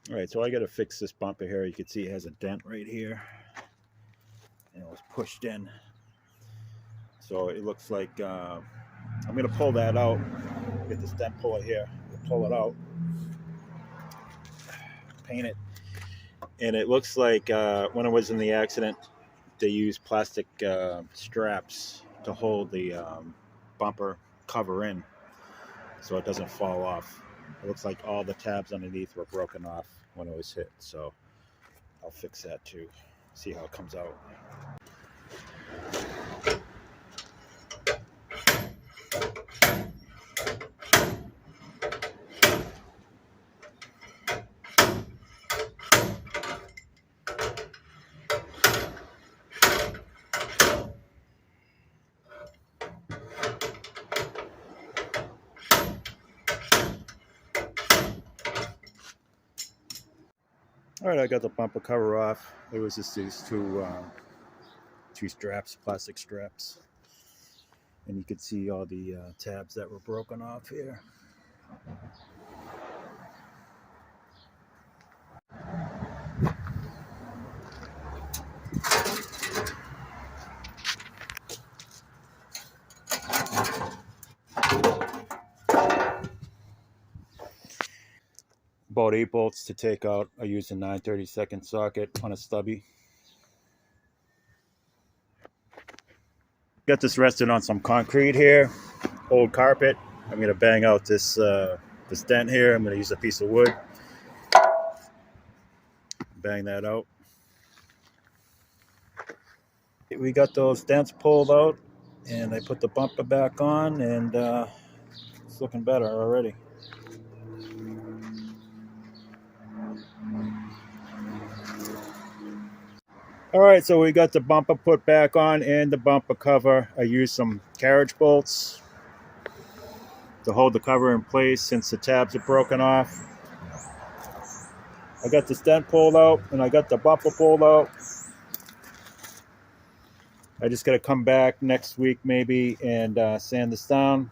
All right, so I got to fix this bumper here. You can see it has a dent right here, and it was pushed in. So it looks like I'm going to pull that out. Get this dent puller here, pull it out, paint it, and it looks like when it was in the accident, they used plastic straps to hold the bumper cover in, so it doesn't fall off. It looks like all the tabs underneath were broken off when it was hit. So I'll fix that too. See how it comes out. All right, I got the bumper cover off. It was just these two straps, plastic straps, and you could see all the tabs that were broken off here. About 8 bolts to take out. I used a 9/32 socket on a stubby. Got this rested on some concrete here, old carpet. I'm gonna bang out this dent here. I'm gonna use a piece of wood, bang that out. We got those dents pulled out, and I put the bumper back on, and it's looking better already. All right, so we got the bumper put back on and the bumper cover. I used some carriage bolts to hold the cover in place since the tabs are broken off. I got the dent pulled out and I got the bumper pulled out. I just got to come back next week maybe and sand this down,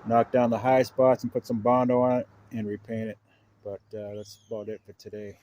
knock down the high spots and put some Bondo on it and repaint it. But that's about it for today.